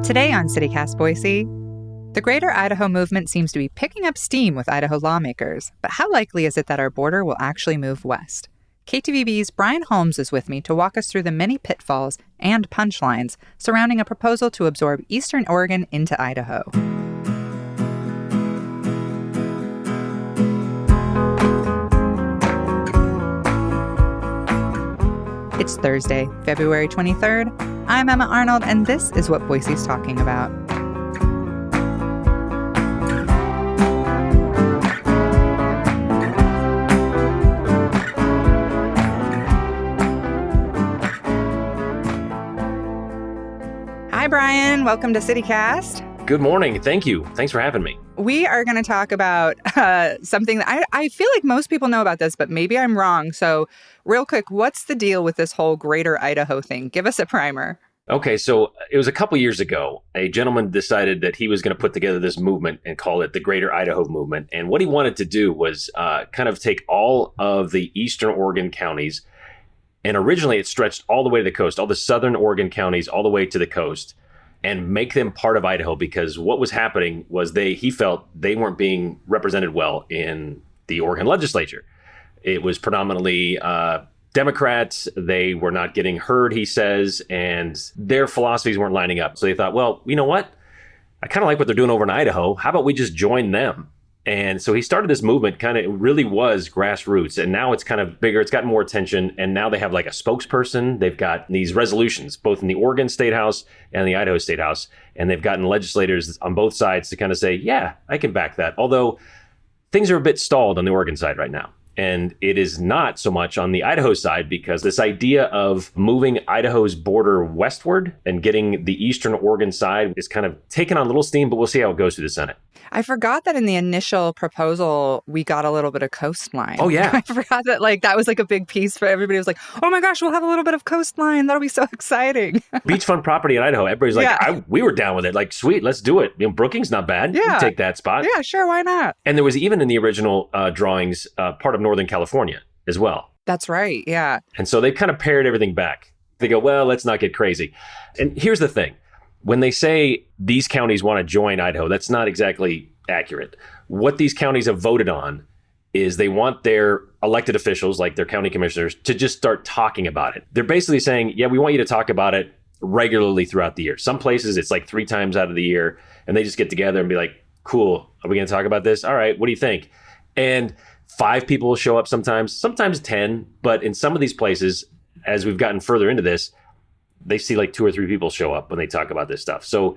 Today on CityCast Boise, the Greater Idaho movement seems to be picking up steam with Idaho lawmakers, but how likely is it that our border will actually move west? KTVB's Brian Holmes is with me to walk us through the many pitfalls and punchlines surrounding a proposal to absorb Eastern Oregon into Idaho. It's Thursday, February 23rd. I'm Emma Arnold, and this is what Boise's talking about. Hi, Brian. Welcome to CityCast. Good morning. Thank you. Thanks for having me. We are going to talk about something that I feel like most people know about this, but maybe I'm wrong. So real quick, what's the deal with this whole Greater Idaho thing? Give us a primer. Okay, so it was a couple years ago. A gentleman decided that he was going to put together this movement and call it the Greater Idaho Movement. And what he wanted to do was kind of take all of the Eastern Oregon counties. And originally it stretched all the way to the coast, all the Southern Oregon counties, all the way to the coast, and make them part of Idaho, because what was happening was he felt they weren't being represented well in the Oregon legislature. It was predominantly Democrats. They were not getting heard, he says, and their philosophies weren't lining up. So they thought, well, you know what? I kind of like what they're doing over in Idaho. How about we just join them? And so he started this movement, it really was grassroots. And now it's kind of bigger. It's gotten more attention. And now they have like a spokesperson. They've got these resolutions, both in the Oregon State House and the Idaho State House. And they've gotten legislators on both sides to kind of say, yeah, I can back that. Although things are a bit stalled on the Oregon side right now. And it is not so much on the Idaho side, because this idea of moving Idaho's border westward and getting the Eastern Oregon side is kind of taking on a little steam, but we'll see how it goes through the Senate. I forgot that in the initial proposal, we got a little bit of coastline. Oh, yeah. I forgot that that was like a big piece for everybody. It was like, oh my gosh, we'll have a little bit of coastline. That'll be so exciting. Beachfront property in Idaho. Everybody's like, we were down with it. Like, sweet, let's do it. Brookings, not bad. Yeah. You take that spot. Yeah, sure. Why not? And there was even in the original drawings, part of Northern California as well. That's right. Yeah. And so they kind of pared everything back. They go, well, let's not get crazy. And here's the thing. When they say these counties want to join Idaho, that's not exactly accurate. What these counties have voted on is they want their elected officials, like their county commissioners, to just start talking about it. They're basically saying, yeah, we want you to talk about it regularly throughout the year. Some places it's like 3 times out of the year, and they just get together and be like, cool, are we going to talk about this? All right, what do you think? And 5 people will show up sometimes 10, but in some of these places, as we've gotten further into this, they see like 2 or 3 people show up when they talk about this stuff. So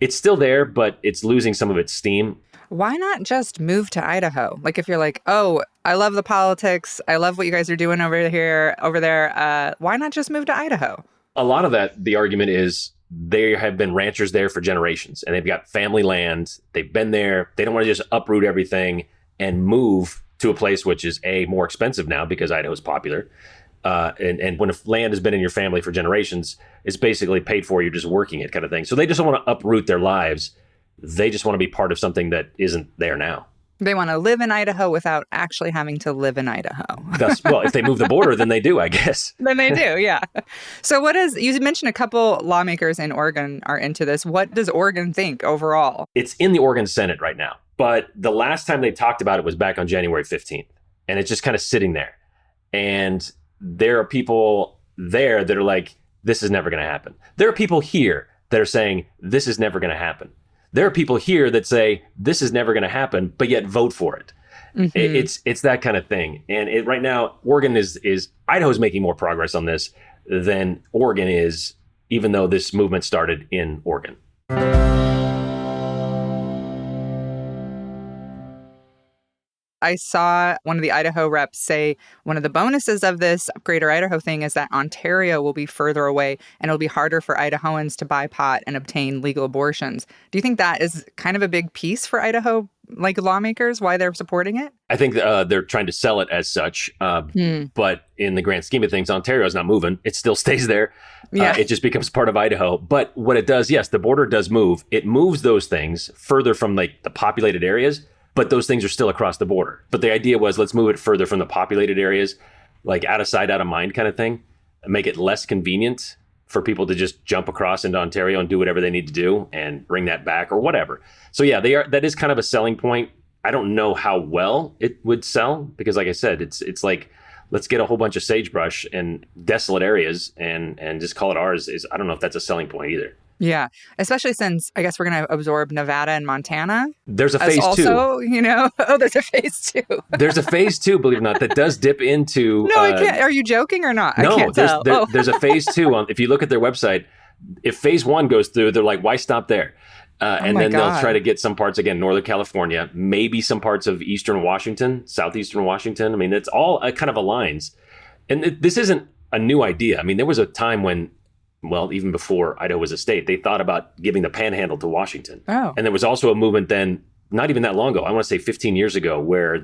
it's still there, but it's losing some of its steam. Why not just move to Idaho? Like, if you're like, oh, I love the politics, I love what you guys are doing over there, why not just move to Idaho? A lot of that, the argument is they have been ranchers there for generations, and they've got family land. They've been there. They don't want to just uproot everything and move to a place which is more expensive now because Idaho is popular. And when land has been in your family for generations, it's basically paid for, you're just working it kind of thing. So they just don't want to uproot their lives. They just want to be part of something that isn't there now. They want to live in Idaho without actually having to live in Idaho. Well, if they move the border, then they do, I guess. Then they do, yeah. So you mentioned a couple lawmakers in Oregon are into this. What does Oregon think overall? It's in the Oregon Senate right now. But the last time they talked about it was back on January 15th. And it's just kind of sitting there. And there are people there that are like, this is never going to happen. There are people here that are saying, this is never going to happen. There are people here that say, this is never going to happen, but yet vote for it. Mm-hmm. It's that kind of thing. And right now, Oregon Idaho's making more progress on this than Oregon is, even though this movement started in Oregon. I saw one of the Idaho reps say one of the bonuses of this Greater Idaho thing is that Ontario will be further away and it'll be harder for Idahoans to buy pot and obtain legal abortions. Do you think that is kind of a big piece for Idaho, lawmakers, why they're supporting it? I think they're trying to sell it as such. But in the grand scheme of things, Ontario is not moving. It still stays there. Yeah. It just becomes part of Idaho. But what it does, yes, the border does move. It moves those things further from the populated areas. But those things are still across the border. But the idea was, let's move it further from the populated areas, like out of sight, out of mind kind of thing, and make it less convenient for people to just jump across into Ontario and do whatever they need to do and bring that back or whatever. So yeah, that is kind of a selling point. I don't know how well it would sell because, like I said, it's like, let's get a whole bunch of sagebrush in desolate areas and just call it ours. I don't know if that's a selling point either. Yeah, especially since I guess we're going to absorb Nevada and Montana. There's a as phase also, two. Oh, there's a phase two. There's a phase two, believe it or not, that does dip into. No, I can't. Are you joking or not? No, I can't tell. There's a phase two. If you look at their website, if phase one goes through, they're like, why stop there? And then they'll try to get some parts, again, Northern California, maybe some parts of Eastern Washington, Southeastern Washington. I mean, it's all kind of aligns. And this isn't a new idea. I mean, there was a time when, well, even before Idaho was a state, they thought about giving the panhandle to Washington. Oh. And there was also a movement then, not even that long ago, I want to say 15 years ago, where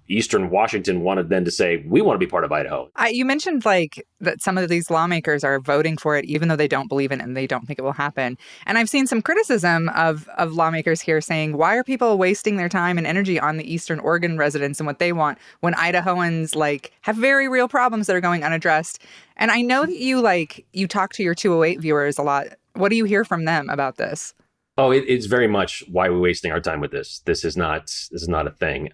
Eastern Washington wanted then to say, we want to be part of Idaho. You mentioned like that some of these lawmakers are voting for it, even though they don't believe in it and they don't think it will happen. And I've seen some criticism of lawmakers here saying, why are people wasting their time and energy on the Eastern Oregon residents and what they want when Idahoans like have very real problems that are going unaddressed? And I know that you talk to your 208 viewers a lot. What do you hear from them about this? Oh, it's very much why we're wasting our time with this. This is not a thing.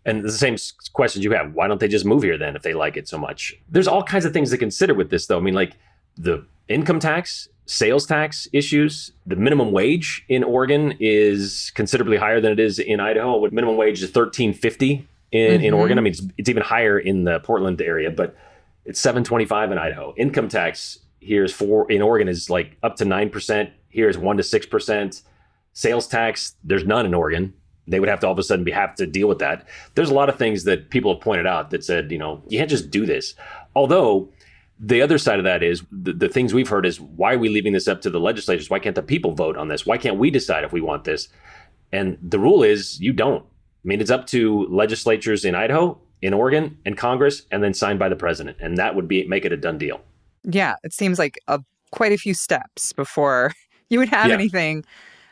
And the same questions you have. Why don't they just move here then if they like it so much? There's all kinds of things to consider with this, though. I mean, like the income tax, sales tax issues. The minimum wage in Oregon is considerably higher than it is in Idaho. What minimum wage is $13.50 in Oregon. I mean, it's even higher in the Portland area, but it's $7.25 in Idaho. Income tax here in Oregon is like up to 9%. Here is 1% to 6%. Sales tax, there's none in Oregon. They would have to all of a sudden have to deal with that. There's a lot of things that people have pointed out that said, you can't just do this. Although the other side of that is the things we've heard is, why are we leaving this up to the legislatures? Why can't the people vote on this? Why can't we decide if we want this? And the rule is you don't. I mean, it's up to legislatures in Idaho, in Oregon, and Congress, and then signed by the president. And that would make it a done deal. Yeah, it seems like quite a few steps before you would have anything.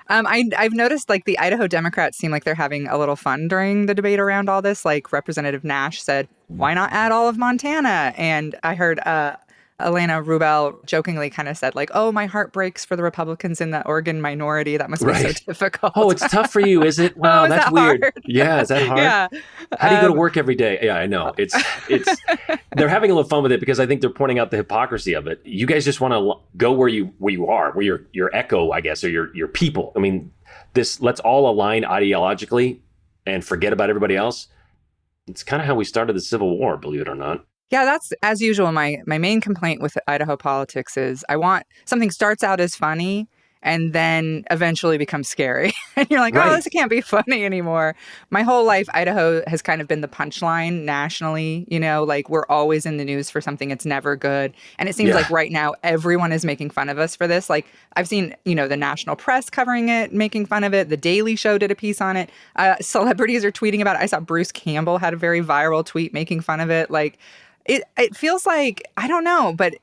I've noticed like the Idaho Democrats seem like they're having a little fun during the debate around all this. Like Representative Nash said, why not add all of Montana? And I heard Elena Rubel jokingly kind of said like, oh, my heart breaks for the Republicans in the Oregon minority. That must be so difficult. Oh, it's tough for you, is it? Wow, that's weird. Hard? Yeah, is that hard? Yeah. How do you go to work every day? Yeah, I know. It's they're having a little fun with it because I think they're pointing out the hypocrisy of it. You guys just want to go where you are, where your echo, I guess, or your people. I mean, let's all align ideologically and forget about everybody else. It's kind of how we started the Civil War, believe it or not. Yeah, that's, as usual, my main complaint with Idaho politics is I want something starts out as funny and then eventually becomes scary. And you're like, oh, this can't be funny anymore. My whole life, Idaho has kind of been the punchline nationally. Like we're always in the news for something. It's never good. And it seems like right now, everyone is making fun of us for this. Like I've seen, the national press covering it, making fun of it. The Daily Show did a piece on it. Celebrities are tweeting about it. I saw Bruce Campbell had a very viral tweet making fun of it. Like it feels like, I don't know, but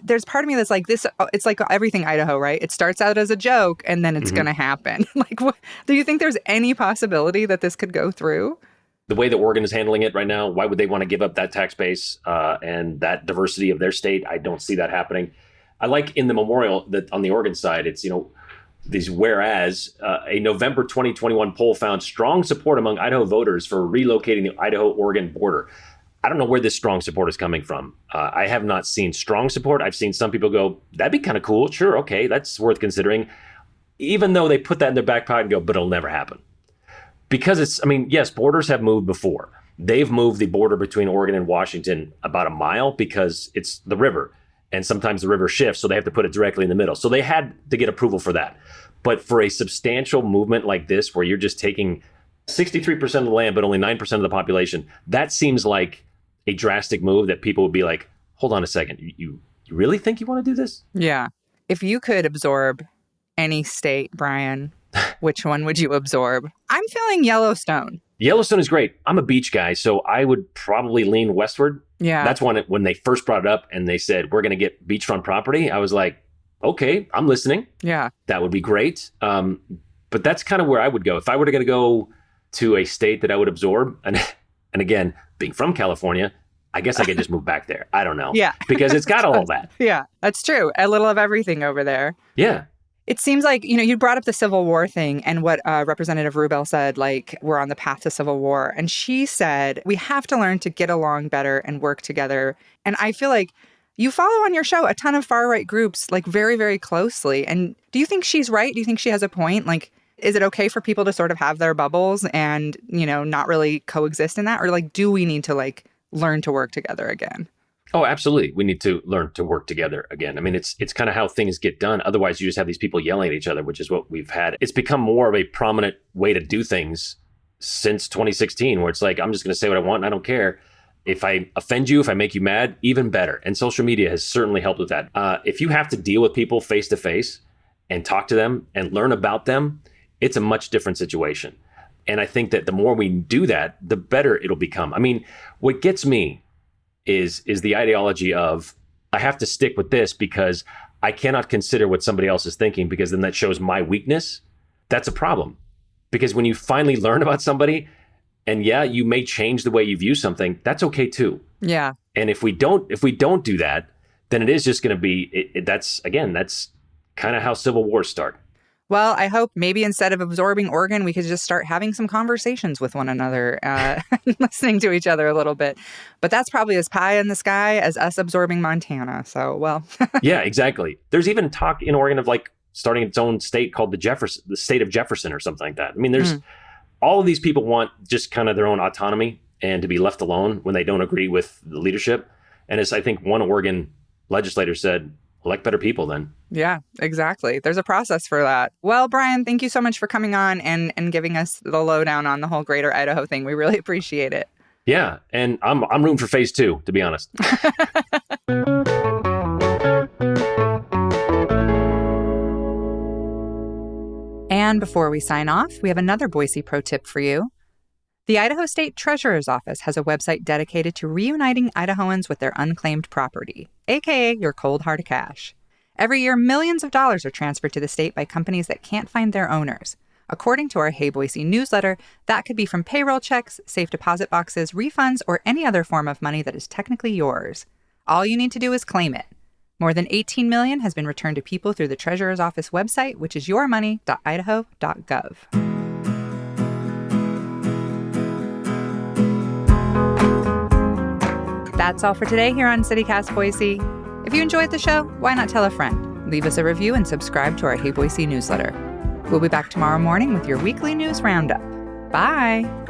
there's part of me that's like this. It's like everything Idaho, right? It starts out as a joke and then it's going to happen. Like, do you think there's any possibility that this could go through? The way that Oregon is handling it right now, why would they want to give up that tax base and that diversity of their state? I don't see that happening. I like in the memorial that on the Oregon side, it's, these whereas a November 2021 poll found strong support among Idaho voters for relocating the Idaho-Oregon border. I don't know where this strong support is coming from. I have not seen strong support. I've seen some people go, that'd be kind of cool. Sure, okay, that's worth considering. Even though they put that in their back pocket and go, but it'll never happen. Because yes, borders have moved before. They've moved the border between Oregon and Washington about a mile because it's the river. And sometimes the river shifts, so they have to put it directly in the middle. So they had to get approval for that. But for a substantial movement like this, where you're just taking 63% of the land, but only 9% of the population, that seems like a drastic move that people would be like, hold on a second, you really think you want to do this? Yeah. If you could absorb any state, Brian, which one would you absorb? I'm feeling Yellowstone. Yellowstone is great. I'm a beach guy, so I would probably lean westward. Yeah. That's when they first brought it up and they said, we're going to get beachfront property. I was like, okay, I'm listening. Yeah. That would be great. But that's kind of where I would go. If I were to go to a state that I would absorb, and again, being from California, I guess I could just move back there. I don't know. Yeah. Because it's got all that. Yeah, that's true. A little of everything over there. Yeah. It seems like, you brought up the Civil War thing and what Representative Rubel said, like, we're on the path to civil war. And she said, we have to learn to get along better and work together. And I feel like you follow on your show a ton of far-right groups, like, very, very closely. And do you think she's right? Do you think she has a point? Like, is it okay for people to sort of have their bubbles and, not really coexist in that? Or, like, do we need to, like, learn to work together again? Oh, absolutely. We need to learn to work together again. I mean, it's kind of how things get done. Otherwise, you just have these people yelling at each other, which is what we've had. It's become more of a prominent way to do things since 2016, where it's like, I'm just going to say what I want and I don't care. If I offend you, if I make you mad, even better. And social media has certainly helped with that. If you have to deal with people face to face and talk to them and learn about them, it's a much different situation. And I think that the more we do that, the better it'll become. I mean, what gets me is the ideology of, I have to stick with this because I cannot consider what somebody else is thinking, because then that shows my weakness. That's a problem. Because when you finally learn about somebody, and yeah, you may change the way you view something, that's okay too. Yeah. And if we don't do that, then it is just going to be, that's kind of how civil wars start. Well, I hope maybe instead of absorbing Oregon, we could just start having some conversations with one another, listening to each other a little bit. But that's probably as pie in the sky as us absorbing Montana. So, well. Yeah, exactly. There's even talk in Oregon of like starting its own state called the state of Jefferson or something like that. I mean, there's all of these people want just kind of their own autonomy and to be left alone when they don't agree with the leadership. And as I think one Oregon legislator said, elect better people then. Yeah, exactly. There's a process for that. Well, Brian, thank you so much for coming on and giving us the lowdown on the whole Greater Idaho thing. We really appreciate it. Yeah, and I'm rooting for phase 2, to be honest. And before we sign off, we have another Boise pro tip for you. The Idaho State Treasurer's Office has a website dedicated to reuniting Idahoans with their unclaimed property, aka your cold hard cash. Every year, millions of dollars are transferred to the state by companies that can't find their owners. According to our Hey Boise newsletter, that could be from payroll checks, safe deposit boxes, refunds, or any other form of money that is technically yours. All you need to do is claim it. More than $18 million has been returned to people through the Treasurer's Office website, which is yourmoney.idaho.gov. That's all for today here on CityCast Boise. If you enjoyed the show, why not tell a friend? Leave us a review and subscribe to our Hey Boise newsletter. We'll be back tomorrow morning with your weekly news roundup. Bye!